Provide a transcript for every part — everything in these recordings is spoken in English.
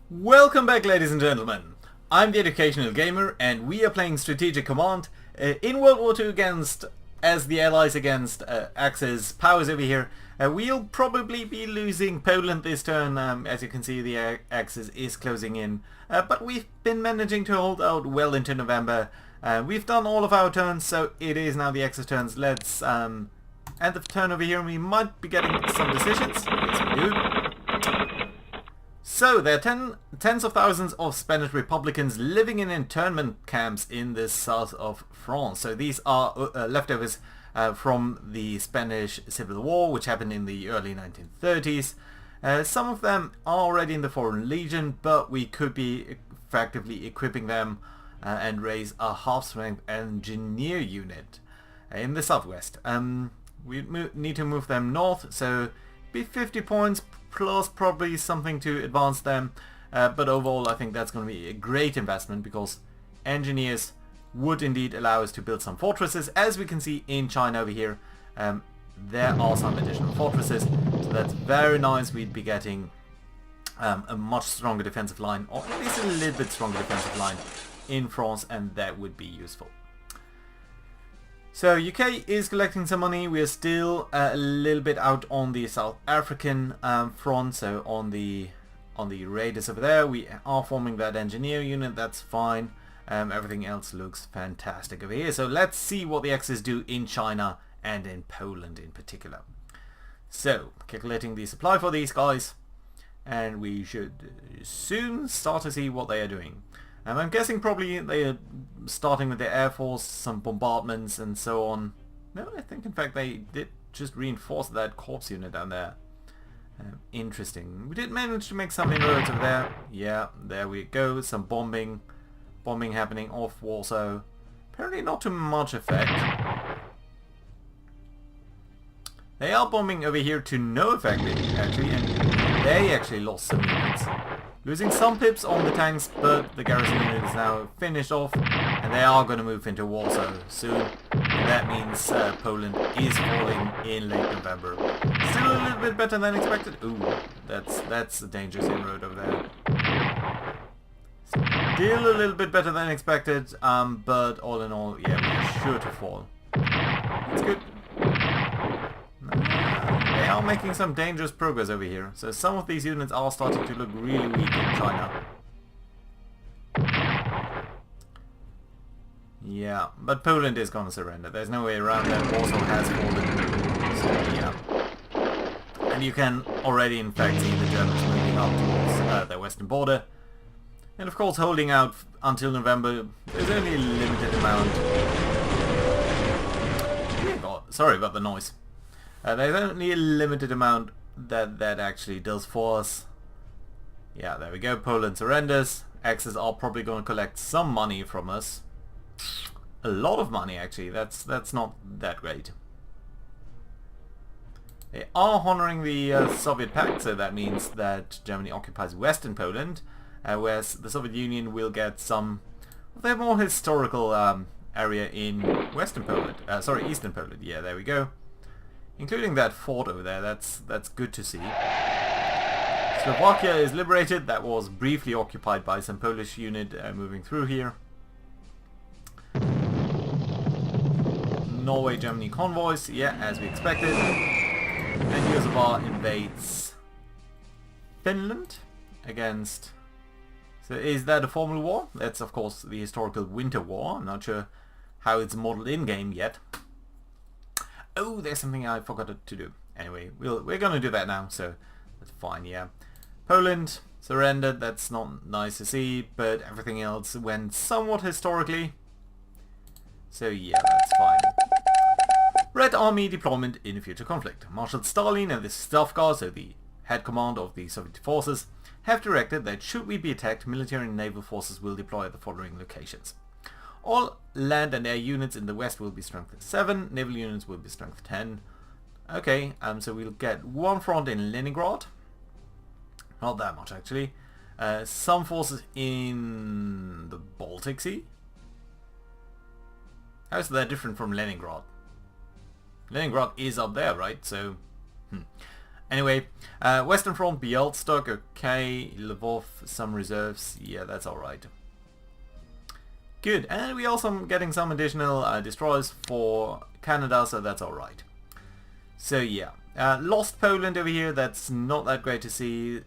Welcome back, ladies and gentlemen. I'm the Educational Gamer and we are playing Strategic Command in World War II as the allies against Axis powers over here. We'll probably be losing Poland this turn. As you can see, the Axis is closing in, but we've been managing to hold out well into November. We've done all of our turns, so it is now the Axis turns. Let's end the turn over here and we might be getting some decisions. Yes, we do. So, there are tens of thousands of Spanish Republicans living in internment camps in the south of France. So these are leftovers from the Spanish Civil War, which happened in the early 1930s. Some of them are already in the Foreign Legion, but we could be effectively equipping them and raise a half-strength engineer unit in the southwest. We need to move them north, so be 50 points plus probably something to advance them, but overall I think that's going to be a great investment because engineers would indeed allow us to build some fortresses. As we can see in China over here, there are some additional fortresses, so that's very nice. We'd be getting a much stronger defensive line, or at least a little bit stronger defensive line in France, and that would be useful. So UK is collecting some money. We are still a little bit out on the South African front, so on the raiders over there. We are forming that engineer unit, that's fine. Everything else looks fantastic over here. So let's see what the Axis do in China and in Poland in particular. So, calculating the supply for these guys, and we should soon start to see what they are doing. I'm guessing probably they are starting with their air force, some bombardments and so on. No, I think in fact they did just reinforce that corps unit down there. Interesting. We did manage to make some inroads over there. Yeah, there we go. Some bombing happening off Warsaw. Apparently not to much effect. They are bombing over here to no effect actually, and they actually lost some units. Losing some pips on the tanks, but the garrison unit is now finished off, and they are going to move into Warsaw soon. And that means Poland is falling in late November. Still a little bit better than expected. Ooh, that's a dangerous inroad over there. Still a little bit better than expected, but all in all, yeah, we're sure to fall. That's good. They are making some dangerous progress over here, so some of these units are starting to look really weak in China. Yeah, but Poland is going to surrender. There's no way around that. Warsaw has fallen, so yeah. And you can already in fact see the Germans moving up towards their western border. And of course holding out until November, there's only a limited amount. Oh, sorry about the noise. There's only a limited amount that actually does for us. Yeah, there we go. Poland surrenders. Axis are probably going to collect some money from us. A lot of money actually. That's not that great. They are honoring the Soviet Pact, so that means that Germany occupies Western Poland, whereas the Soviet Union will get some of their more historical area in Western Poland. Sorry, Eastern Poland. Yeah, there we go. Including that fort over there, that's good to see. Slovakia is liberated. That was briefly occupied by some Polish unit moving through here. Norway, Germany convoys, yeah, as we expected. And Kosovo invades Finland against... So is that a formal war? That's of course the historical Winter War. I'm not sure how it's modeled in-game yet. Oh, there's something I forgot to do. Anyway, we're gonna do that now, so that's fine, yeah. Poland surrendered, that's not nice to see, but everything else went somewhat historically. So yeah, that's fine. Red Army deployment in a future conflict. Marshal Stalin and the Staff Guard, so the head command of the Soviet forces, have directed that should we be attacked, military and naval forces will deploy at the following locations. All land and air units in the west will be strength 7, naval units will be strength 10. Okay, so we'll get one front in Leningrad. Not that much actually. Some forces in the Baltic Sea. How is that different from Leningrad? Leningrad is up there, right? So, Anyway, Western Front, Bialystok, okay, Lvov, some reserves, yeah, that's alright. Good, and we also getting some additional destroyers for Canada, so that's alright. So yeah, lost Poland over here, that's not that great to see.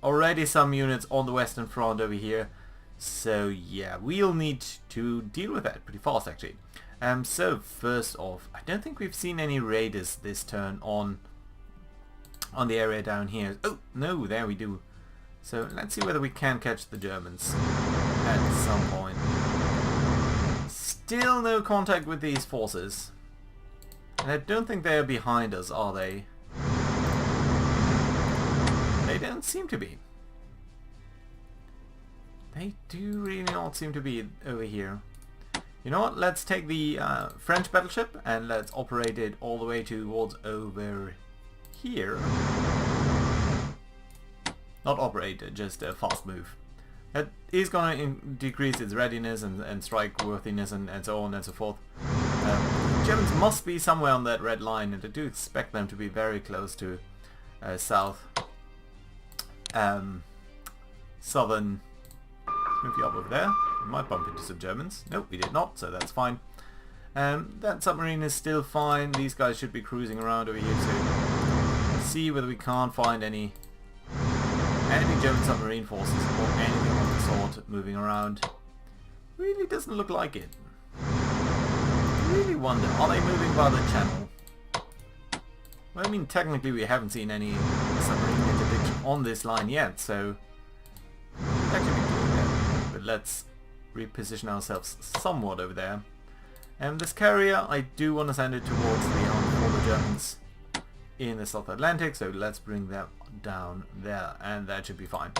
Already some units on the Western Front over here, so yeah, we'll need to deal with that pretty fast actually. So first off, I don't think we've seen any raiders this turn on the area down here. Oh, no, there we do. So let's see whether we can catch the Germans at some point. Still no contact with these forces. And I don't think they're behind us, are they? They don't seem to be. They do really not seem to be over here. You know what, let's take the French battleship and let's operate it all the way towards over here. Not operate, just a fast move. That is going to decrease its readiness and strike worthiness and so on and so forth. Germans must be somewhere on that red line, and I do expect them to be very close to south. Southern. Move you up over there. We might bump into some Germans. Nope, we did not, so that's fine. That submarine is still fine. These guys should be cruising around over here to see whether we can't find any German submarine forces or anything of the sort moving around. Really doesn't look like it. I really wonder, are they moving by the channel? Well, I mean, technically we haven't seen any submarine interdiction on this line yet, so actually be doing that. But let's reposition ourselves somewhat over there. And this carrier, I do want to send it towards the arm for the Germans in the South Atlantic, so let's bring that down there, and that should be fine.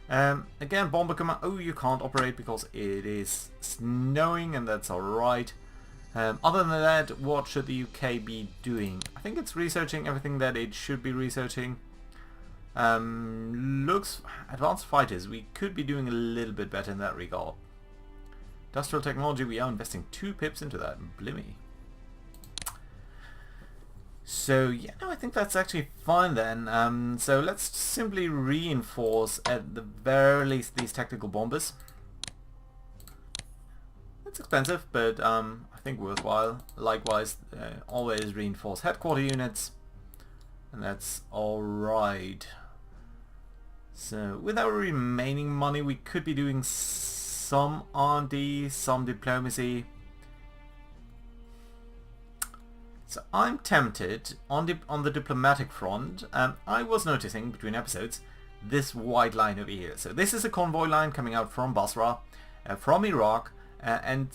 Again, bomber command. Oh, you can't operate because it is snowing, and that's alright. Other than that, what should the UK be doing? I think it's researching everything that it should be researching. Looks advanced fighters. We could be doing a little bit better in that regard. Industrial technology, we are investing 2 pips into that. Blimey. So yeah, no, I think that's actually fine then. So let's simply reinforce at the very least these tactical bombers. It's expensive, but I think worthwhile. Likewise, always reinforce headquarter units, and that's alright. So with our remaining money, we could be doing some R&D, some diplomacy. So I'm tempted on the diplomatic front. I was noticing between episodes this white line over here. So this is a convoy line coming out from Basra, from Iraq, and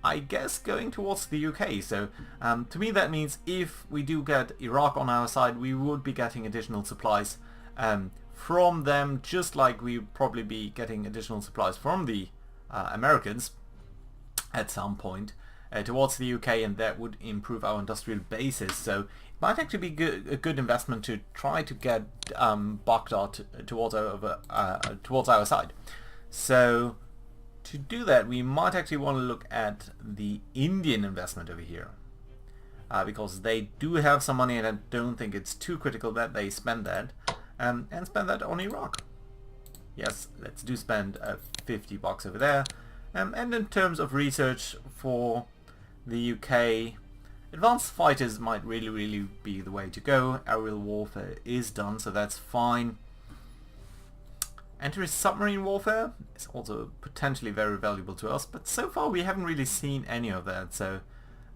I guess going towards the UK. So to me that means if we do get Iraq on our side, we would be getting additional supplies from them, just like we would probably be getting additional supplies from the Americans at some point. Towards the UK, and that would improve our industrial basis. So it might actually be a good investment to try to get Baghdad towards our side. So to do that, we might actually want to look at the Indian investment over here, because they do have some money, and I don't think it's too critical that they spend that and spend that on Iraq. Yes, let's do spend $50 over there. And in terms of research for the UK, advanced fighters might really be the way to go. Aerial warfare is done, so that's fine. Anti-submarine warfare is also potentially very valuable to us, but so far we haven't really seen any of that. So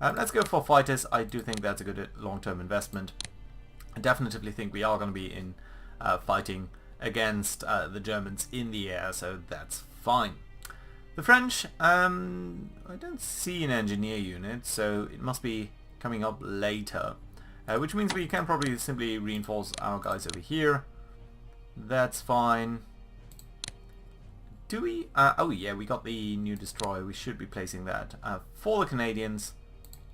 let's go for fighters. I do think that's a good long-term investment. I definitely think we are going to be in fighting against the Germans in the air, so that's fine. The French, I don't see an engineer unit, so it must be coming up later. Which means we can probably simply reinforce our guys over here. That's fine. Do we? Oh yeah, we got the new destroyer. We should be placing that. For the Canadians,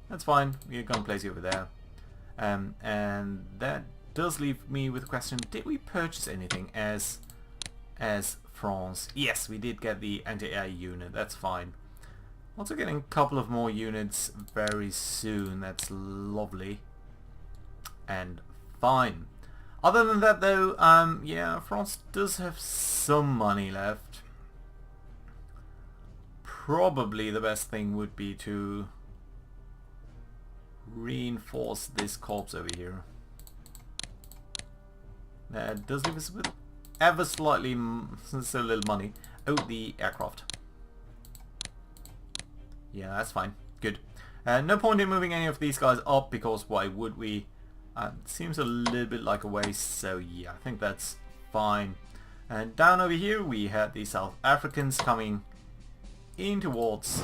that's fine. We're going to place you over there. And that does leave me with a question. Did we purchase anything as France? Yes, we did get the anti-air unit. That's fine. Also getting a couple of more units very soon. That's lovely and fine. Other than that though, yeah, France does have some money left. Probably the best thing would be to reinforce this corps over here. That does leave us with ever slightly so little money. Oh, the aircraft. Yeah, that's fine. Good. No point in moving any of these guys up, because why would we? It seems a little bit like a waste, so yeah, I think that's fine. And down over here we had the South Africans coming in towards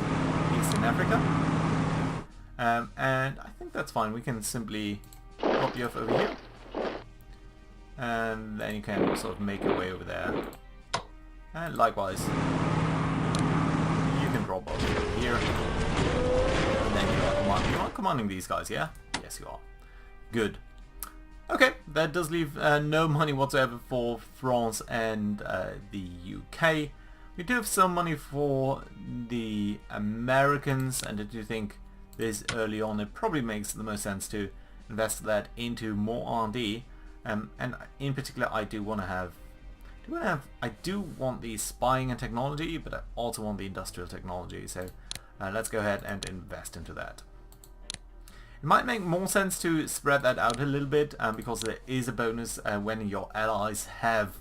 Eastern Africa. And I think that's fine. We can simply drop you off over here. And then you can sort of make your way over there. And likewise, you can drop off here. And then you are commanding these guys, yeah? Yes, you are. Good. Okay, that does leave no money whatsoever for France and the UK. We do have some money for the Americans, and I do think this early on it probably makes the most sense to invest that into more R&D. And in particular, I do want the spying and technology, but I also want the industrial technology. So let's go ahead and invest into that. It might make more sense to spread that out a little bit, because there is a bonus when your allies have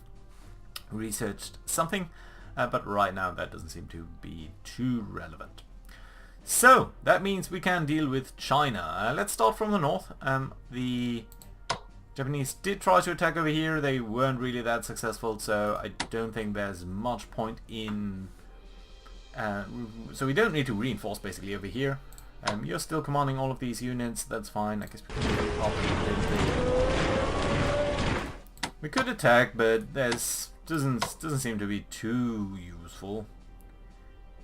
researched something, but right now that doesn't seem to be too relevant. So that means we can deal with China. Let's start from the north. The Japanese did try to attack over here. They weren't really that successful, so I don't think there's much point in... so we don't need to reinforce basically over here. You're still commanding all of these units, that's fine. I guess we can move up a little bit. We could attack, but doesn't seem to be too useful.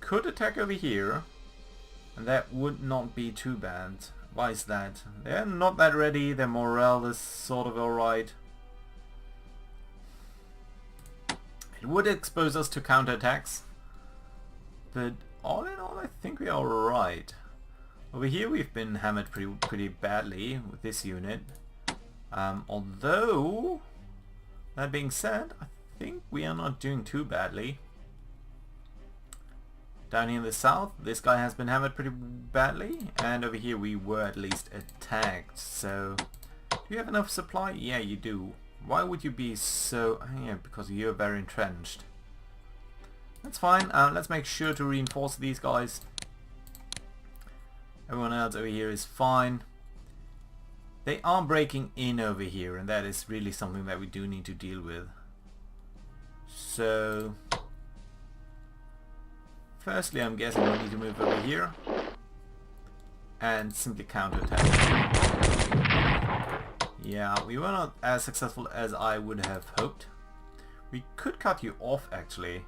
Could attack over here, and that would not be too bad. Why is that? They're not that ready, their morale is sort of alright. It would expose us to counterattacks, but all in all I think we are alright. Over here we've been hammered pretty badly with this unit. Although, that being said, I think we are not doing too badly. Down here in the south, this guy has been hammered pretty badly, and over here we were at least attacked. So, do you have enough supply? Yeah, you do. Why would you be so... yeah, because you're very entrenched. That's fine. Let's make sure to reinforce these guys. Everyone else over here is fine. They are breaking in over here, and that is really something that we do need to deal with. So, firstly, I'm guessing we need to move over here and simply counterattack. Yeah, we were not as successful as I would have hoped. We could cut you off actually,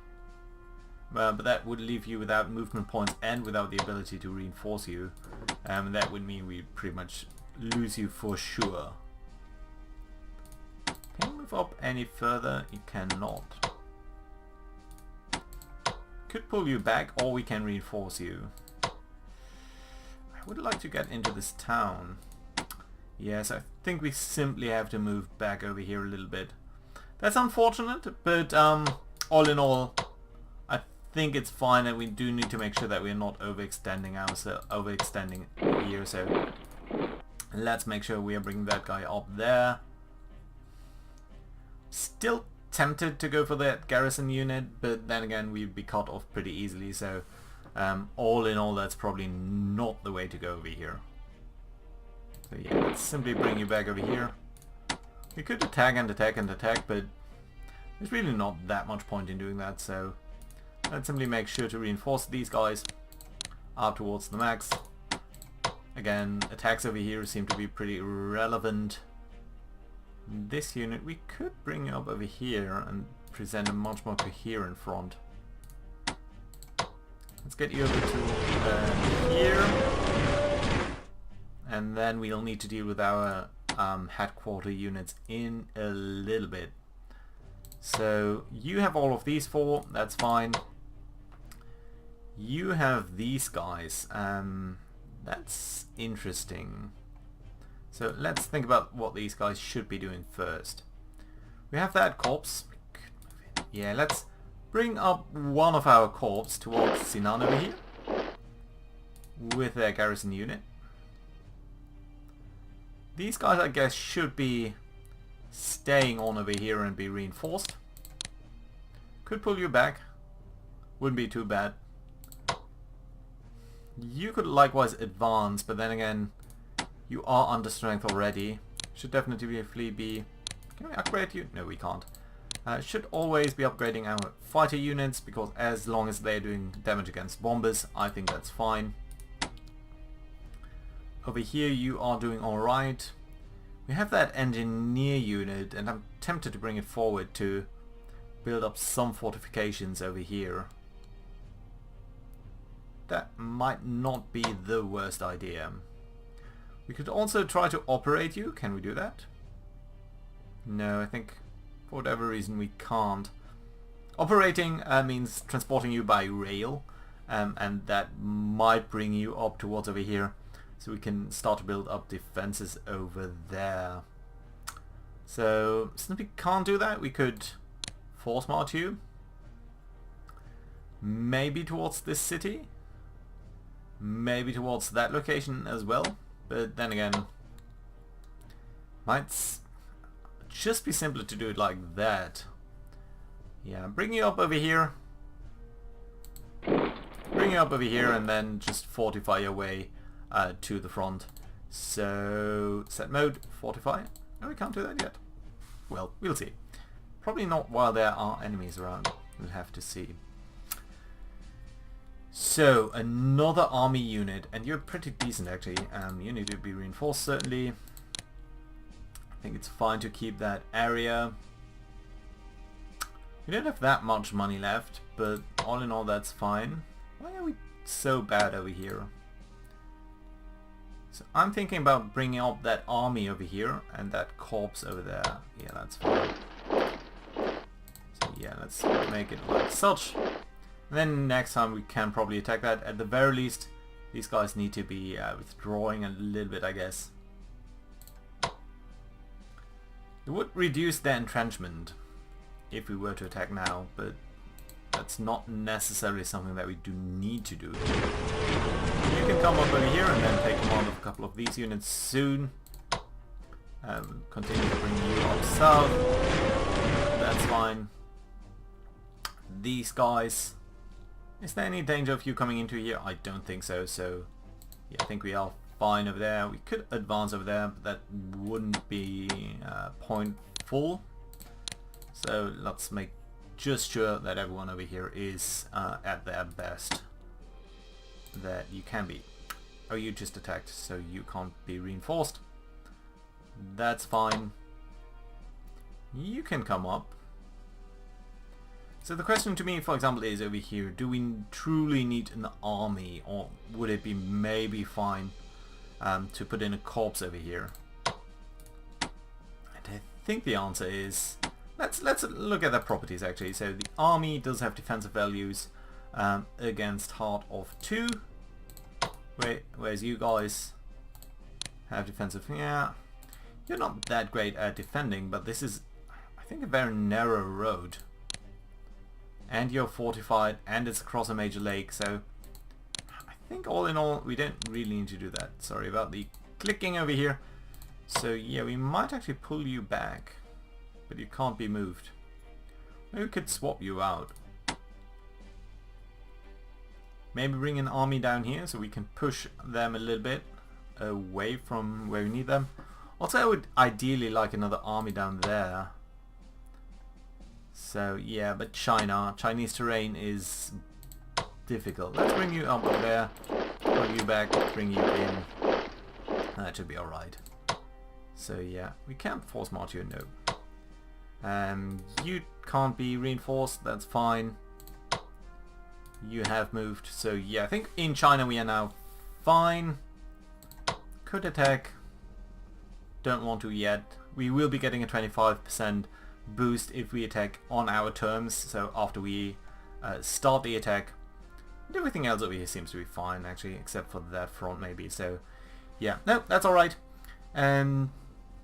but that would leave you without movement points and without the ability to reinforce you. That would mean we pretty much lose you for sure. Can you move up any further? You cannot. Could pull you back, or we can reinforce you. I would like to get into this town. Yes, I think we simply have to move back over here a little bit. That's unfortunate, but all in all, I think it's fine, and we do need to make sure that we're not overextending here. So let's make sure we are bringing that guy up there. Still tempted to go for that garrison unit, but then again we'd be cut off pretty easily. So all in all, that's probably not the way to go over here. So yeah, let's simply bring you back over here. We could attack and attack and attack, but there's really not that much point in doing that, so let's simply make sure to reinforce these guys up towards the max. Again, attacks over here seem to be pretty relevant. This unit we could bring up over here and present a much more coherent front. Let's get you over to here. And then we'll need to deal with our headquarter units in a little bit. So you have all of these four, that's fine. You have these guys, that's interesting. So let's think about what these guys should be doing first. We have that corps. Yeah, let's bring up one of our corps towards Sinan over here with their garrison unit. These guys, I guess, should be staying on over here and be reinforced. Could pull you back. Wouldn't be too bad. You could likewise advance, but then again, you are under strength already. Should definitely be... Can we upgrade you? No, we can't. Should always be upgrading our fighter units, because as long as they're doing damage against bombers, I think that's fine. Over here you are doing alright. We have that engineer unit, and I'm tempted to bring it forward to build up some fortifications over here. That might not be the worst idea. We could also try to operate you. Can we do that? No, I think for whatever reason we can't. Operating means transporting you by rail, and that might bring you up towards over here, so we can start to build up defenses over there. So since we can't do that, we could force march you maybe towards this city, maybe towards that location as well, but then again might just be simpler to do it like that. Yeah, bring you up over here, bring you up over here, and then just fortify your way to the front. So set mode, fortify. No, we can't do that yet. Well, we'll see. Probably not while there are enemies around. We'll have to see. So another army unit, and you're pretty decent actually. You need to be reinforced certainly. I think it's fine to keep that area. We don't have that much money left, but all in all that's fine. Why are we so bad over here? So I'm thinking about bringing up that army over here and that corps over there. Yeah, that's fine. So yeah, let's make it like such. And then next time we can probably attack that. At the very least, these guys need to be withdrawing a little bit, I guess. It would reduce their entrenchment if we were to attack now, but that's not necessarily something that we do need to do. You can come up over here and then take command of a couple of these units soon. Continue to bring you up south. That's fine. These guys. Is there any danger of you coming into here? I don't think so, so yeah, I think we are fine over there. We could advance over there, but that wouldn't be pointful. So let's make just sure that everyone over here is at their best that you can be. Oh, you just attacked, so you can't be reinforced. That's fine. You can come up. So the question to me, for example, is over here, do we truly need an army, or would it be maybe fine to put in a corps over here? And I think the answer is, let's look at the properties actually. So the army does have defensive values against Heart of 2, whereas you guys have defensive. Yeah, you're not that great at defending, but this is, I think, a very narrow road. And you're fortified, and it's across a major lake, so I think all in all we don't really need to do that. Sorry about the clicking over here. So yeah, we might actually pull you back, but you can't be moved. Maybe we could swap you out. Maybe bring an army down here so we can push them a little bit away from where we need them. Also, I would ideally like another army down there. So yeah, but Chinese terrain is difficult. Let's bring you up there, pull you back, bring you in. That should be alright. So yeah, we can't force march you, no. You can't be reinforced, that's fine. You have moved, so yeah, I think in China we are now fine. Could attack. Don't want to yet. We will be getting a 25% boost if we attack on our terms, so after we start the attack. And everything else over here seems to be fine actually, except for that front maybe, so yeah, no, that's alright.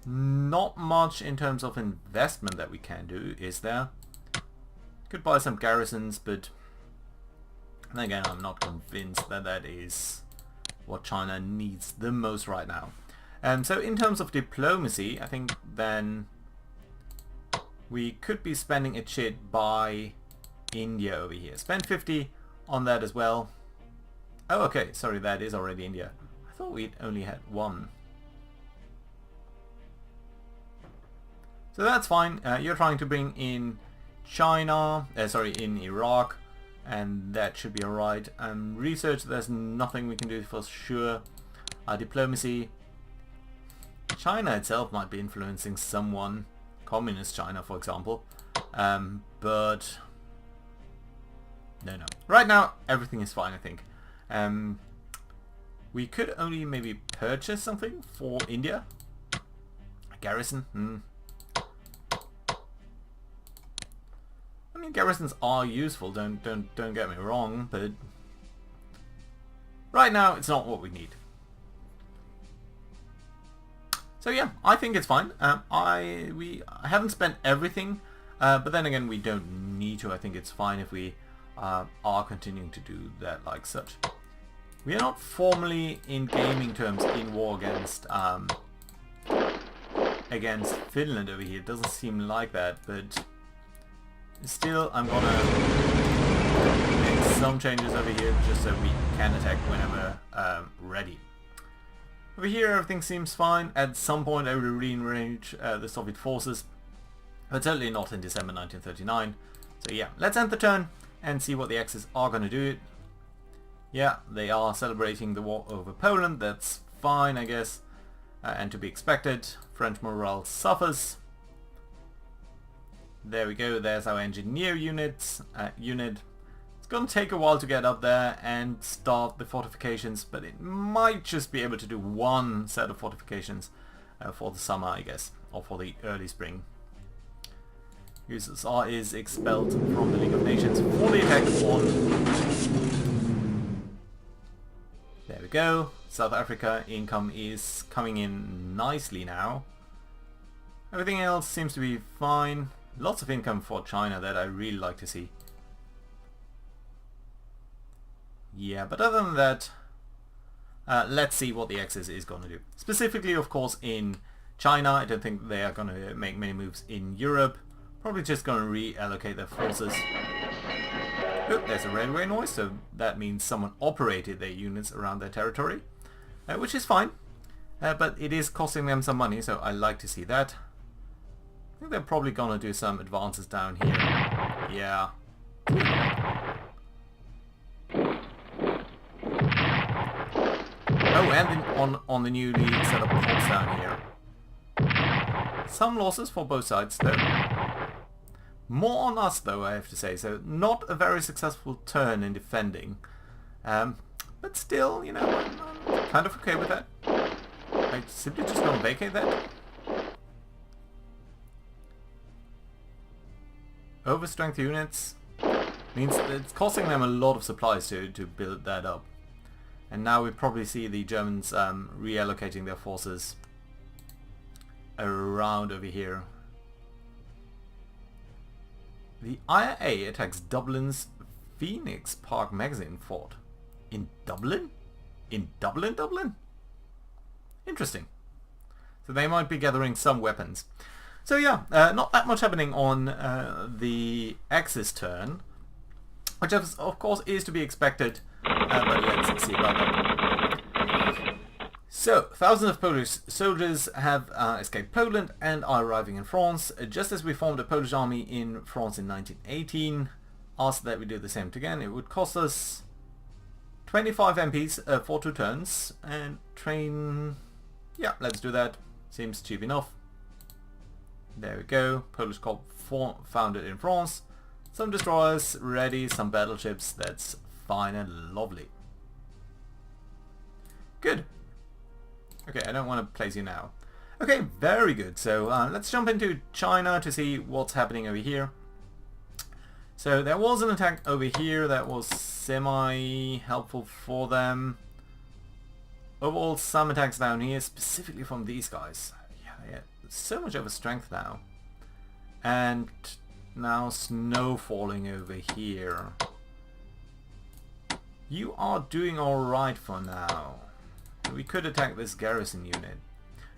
Not much in terms of investment that we can do, is there? Could buy some garrisons, but then again, I'm not convinced that that is what China needs the most right now. So in terms of diplomacy, I think then we could be spending a chit by India over here. Spend 50 on that as well. Oh, okay, sorry, that is already India. I thought we'd only had one. So that's fine. You're trying to bring in China, in Iraq, and that should be alright. Research, there's nothing we can do for sure. Diplomacy, China itself might be influencing someone, Communist China for example, but no. Right now everything is fine, I think. We could only maybe purchase something for India. A garrison. I mean, garrisons are useful. Don't get me wrong, but right now it's not what we need. So yeah, I think it's fine. I haven't spent everything, but then again, we don't need to. I think it's fine if we are continuing to do that like such. We are not formally in gaming terms in war against Finland over here. It doesn't seem like that, but still, I'm gonna make some changes over here just so we can attack whenever ready. Over here, everything seems fine. At some point, I will re-enrage the Soviet forces, but certainly not in December 1939. So yeah, let's end the turn and see what the Axis are gonna do. Yeah, they are celebrating the war over Poland. That's fine, I guess, and to be expected. French morale suffers. There we go, there's our engineer unit. It's gonna take a while to get up there and start the fortifications, but it might just be able to do one set of fortifications for the summer, I guess, or for the early spring. USSR is expelled from the League of Nations for the attack on... There we go. South Africa income is coming in nicely now. Everything else seems to be fine. Lots of income for China that I really like to see. Yeah, but other than that, let's see what the Axis is going to do. Specifically, of course, in China. I don't think they are going to make many moves in Europe. Probably just going to reallocate their forces. Oh, there's a railway noise, so that means someone operated their units around their territory, which is fine. But it is costing them some money, so I like to see that. I think they're probably gonna do some advances down here. Yeah. Oh, and on the newly set up ports down here. Some losses for both sides, though. More on us, though, I have to say. So not a very successful turn in defending, but still, you know, I'm kind of okay with that. I simply just gonna vacate that. Overstrength units means that it's costing them a lot of supplies to build that up. And now we probably see the Germans reallocating their forces around over here. The IRA attacks Dublin's Phoenix Park magazine fort. In Dublin? In Dublin? Interesting. So they might be gathering some weapons. So yeah, not that much happening on the Axis turn, which of course is to be expected, but let's see about that. So, thousands of Polish soldiers have escaped Poland and are arriving in France, just as we formed a Polish army in France in 1918. Asked that we do the same again. It would cost us 25 MPs for 2 turns, and train... Yeah, let's do that. Seems cheap enough. There we go. Polish Corps founded in France. Some destroyers ready, some battleships. That's fine and lovely. Good. Okay, I don't want to place you now. Okay, very good. So let's jump into China to see what's happening over here. So there was an attack over here that was semi-helpful for them. Overall, some attacks down here, specifically from these guys. Yeah, so much over strength now. And now snow falling over here. You are doing alright for now. We could attack this garrison unit.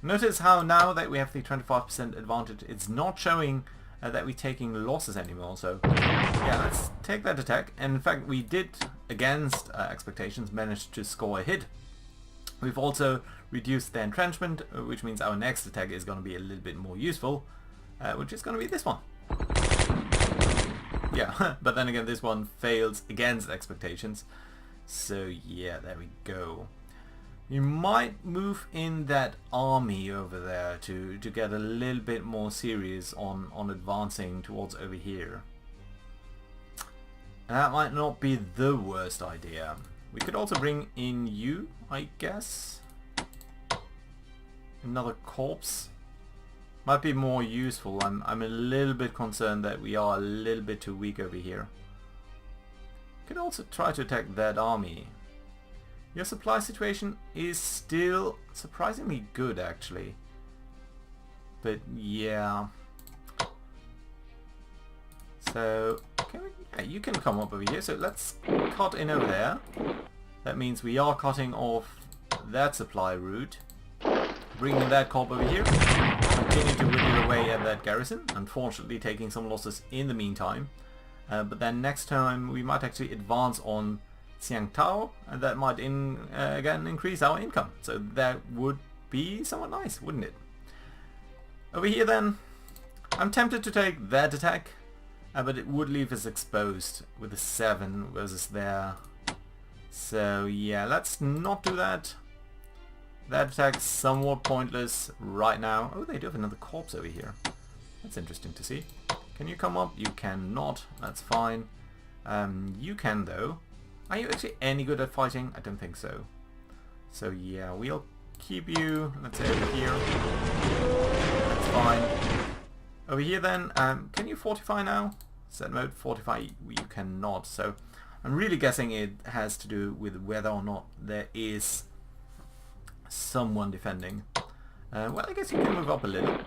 Notice how now that we have the 25% advantage, it's not showing that we're taking losses anymore. So yeah, let's take that attack. And in fact, we did, against expectations, manage to score a hit. We've also reduced the entrenchment, which means our next attack is going to be a little bit more useful, which is going to be this one. Yeah, but then again, this one fails against expectations. So yeah, there we go. You might move in that army over there to get a little bit more serious on advancing towards over here. And that might not be the worst idea. We could also bring in you, I guess. Another corpse. Might be more useful. I'm a little bit concerned that we are a little bit too weak over here. Could also try to attack that army. Your supply situation is still surprisingly good, actually. But yeah. So yeah, you can come up over here. So let's cut in over there. That means we are cutting off that supply route. Bringing that corp over here. Continue to whittle away at that garrison. Unfortunately, taking some losses in the meantime. But then next time we might actually advance on Xiangtao, and that might again increase our income. So that would be somewhat nice, wouldn't it? Over here then, I'm tempted to take that attack, but it would leave us exposed with a 7 versus there. So yeah, let's not do that. That attack's somewhat pointless right now. Oh, they do have another corpse over here. That's interesting to see. Can you come up? You cannot. That's fine. You can though. Are you actually any good at fighting? I don't think so. So yeah, we'll keep you, let's say, over here. That's fine. Over here then, can you fortify now? Set mode, fortify, you cannot. So I'm really guessing it has to do with whether or not there is someone defending. Well, I guess you can move up a little.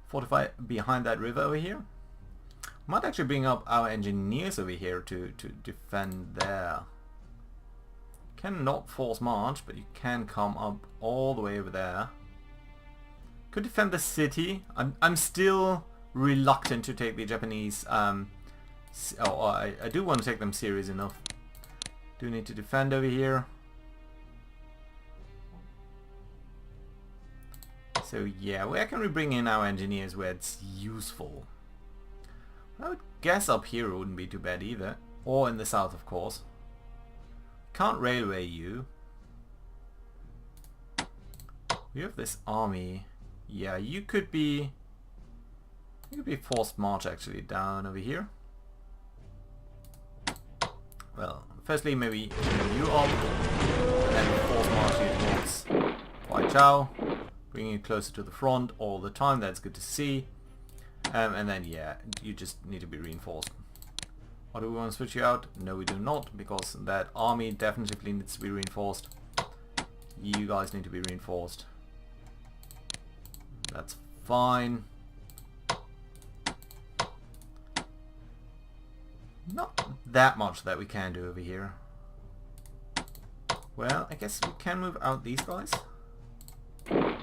Fortify behind that river over here. Might actually bring up our engineers over here to defend there. Cannot force march, but you can come up all the way over there. Could defend the city. I'm still reluctant to take the Japanese. I do want to take them serious enough. Do need to defend over here. So yeah, where can we bring in our engineers where it's useful? I would guess up here wouldn't be too bad either. Or in the south, of course. Can't railway you. We have this army. Yeah, you could be forced march actually down over here. Well, firstly maybe you up, and then force march you towards Huaichao, bringing you closer to the front all the time. That's good to see. And then yeah, you just need to be reinforced. Or do we want to switch you out? No, we do not, because that army definitely needs to be reinforced. You guys need to be reinforced. That's fine. Not that much that we can do over here. Well, I guess we can move out these guys. Move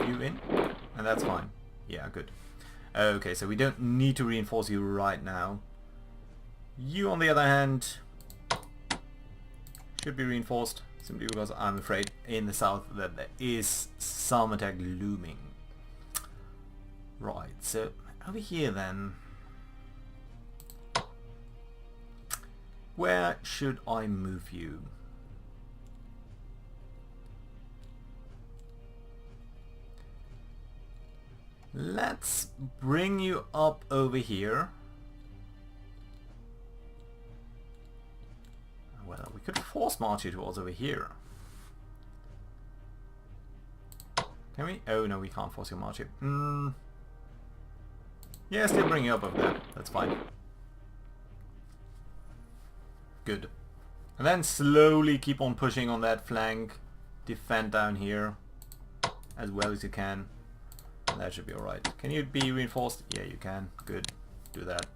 you in, and that's fine. Yeah, good. Okay, so we don't need to reinforce you right now. You, on the other hand, should be reinforced, simply because I'm afraid in the south that there is some attack looming. Right, so over here then. Where should I move you? Let's bring you up over here. Well, we could force march you towards over here. Can we? Oh no, we can't force you march you. Yeah, still bring you up over there. That's fine. Good. And then slowly keep on pushing on that flank. Defend down here. as well as you can. That should be alright. Can you be reinforced? Yeah, you can. Good. Do that.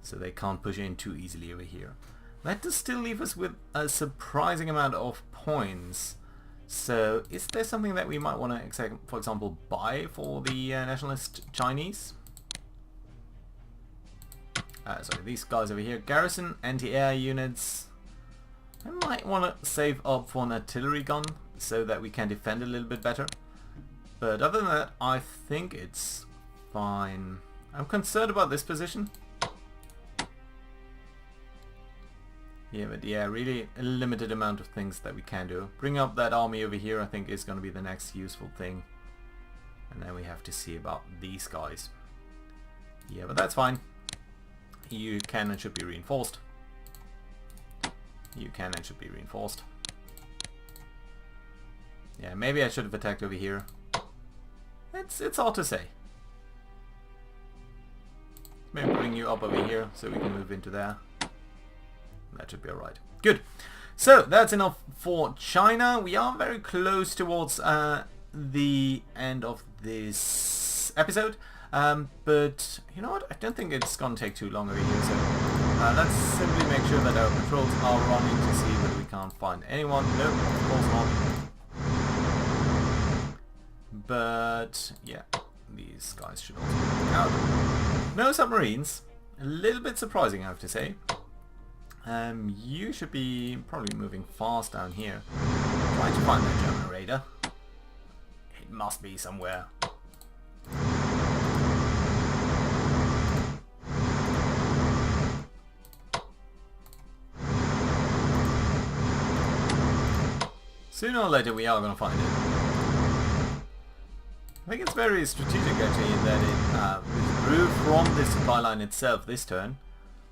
So they can't push in too easily over here. That does still leave us with a surprising amount of points. So is there something that we might want to, for example, buy for the nationalist Chinese? Sorry, these guys over here. Garrison, anti-air units. I might want to save up for an artillery gun so that we can defend a little bit better. But other than that, I think it's fine. I'm concerned about this position. Yeah, but yeah, really a limited amount of things that we can do. Bring up that army over here, I think, is going to be the next useful thing. And then we have to see about these guys. Yeah, but that's fine. You can and should be reinforced. You can and should be reinforced. Yeah, maybe I should have attacked over here. It's hard to say. Maybe bring you up over here so we can move into there. That should be alright. Good. So that's enough for China. We are very close towards the end of this episode. But you know what? I don't think it's gonna take too long over here. So let's simply make sure that our patrols are running to see whether we can't find anyone. No, of course not. But yeah, these guys should also be out. No submarines. A little bit surprising, I have to say. You should be probably moving fast down here. Trying to find that German raider. It must be somewhere. Sooner or later we are going to find it. I think it's very strategic actually in that it withdrew from the supply line itself this turn.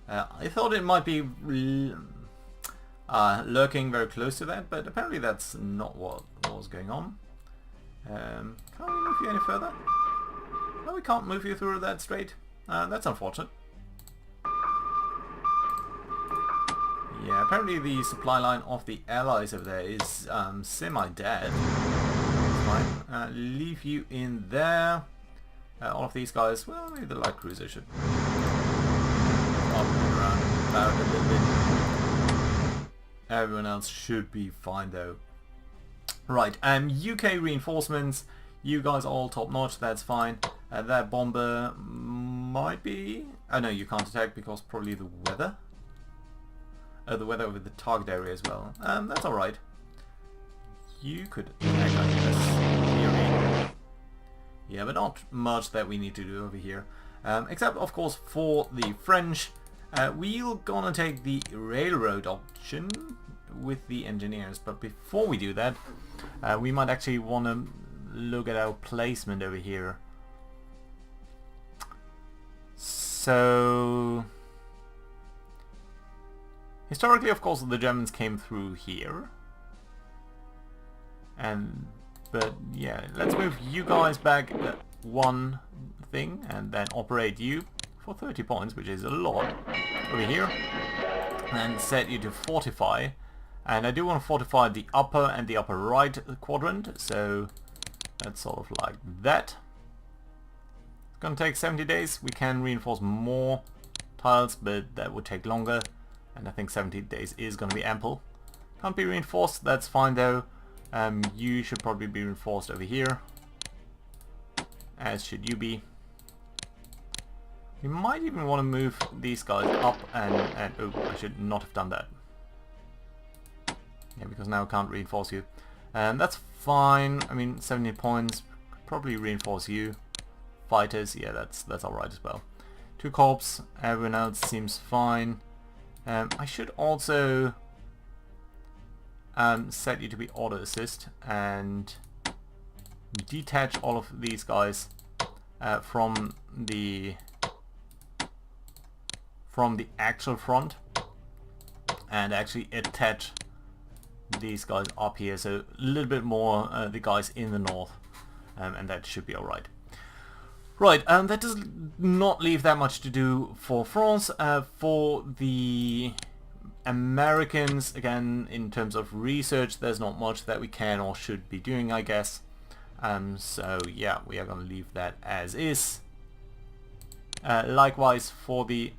I thought it might be lurking very close to that, but apparently that's not what was going on. Can't we move you any further? No, we can't move you through that straight. That's unfortunate. Yeah, apparently the supply line of the allies over there is semi-dead. Fine. Leave you in there. All of these guys, well, maybe the light cruiser should up and around about a little bit. Everyone else should be fine though. Right, UK reinforcements. You guys are all top notch, that's fine. That bomber might be... Oh no, you can't attack because probably the weather. The weather over the target area as well. That's alright. You could attack, I guess. Theory. Yeah, but not much that we need to do over here. Except, of course, for the French. We're gonna take the railroad option with the engineers. But before we do that, we might actually want to look at our placement over here. So... historically, of course, the Germans came through here. But yeah, let's move you guys back one thing and then operate you for 30 points, which is a lot, over here. And set you to fortify. And I do want to fortify the upper and the upper right quadrant, so that's sort of like that. It's gonna take 70 days. We can reinforce more tiles, but that would take longer. And I think 70 days is going to be ample. Can't be reinforced, that's fine though. You should probably be reinforced over here. As should you be. We might even want to move these guys up and oh, I should not have done that. Yeah, because now I can't reinforce you. That's fine. I mean, 70 points. Could probably reinforce you. Fighters, yeah, that's alright as well. 2 corps, everyone else seems fine. I should also set you to be auto assist and detach all of these guys from the actual front and actually attach these guys up here, so a little bit more the guys in the north, and that should be alright. Right, that does not leave that much to do for France. For the Americans, again, in terms of research, there's not much that we can or should be doing, I guess. So yeah, we are going to leave that as is. Likewise for the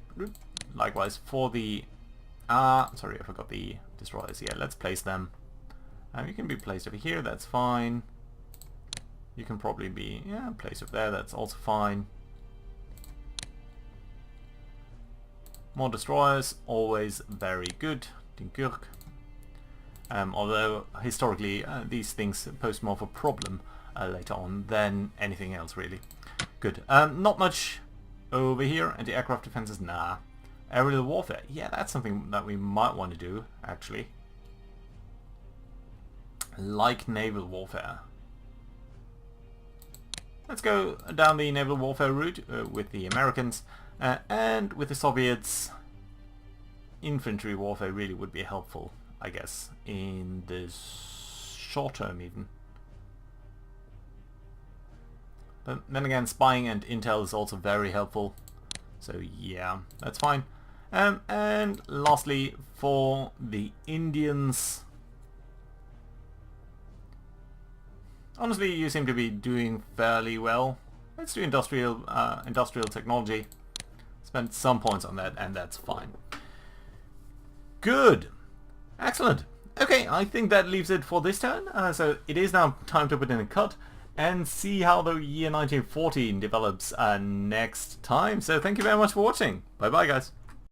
sorry, I forgot the destroyers. Yeah, let's place them. You can be placed over here, that's fine. You can probably be placed over there, that's also fine. More destroyers, always very good. Dunkirk. Although historically these things pose more of a problem later on than anything else really. Good. Not much over here. Anti-aircraft defenses, nah. Aerial warfare, yeah, that's something that we might want to do actually. Like naval warfare. Let's go down the naval warfare route with the Americans, and with the Soviets. Infantry warfare really would be helpful, I guess, in the short term even. But then again, spying and intel is also very helpful. So yeah, that's fine. And lastly, for the Indians, honestly, you seem to be doing fairly well. Let's do industrial technology. Spend some points on that, and that's fine. Good. Excellent. Okay, I think that leaves it for this turn. So it is now time to put in a cut and see how the year 1914 develops next time. So thank you very much for watching. Bye bye, guys.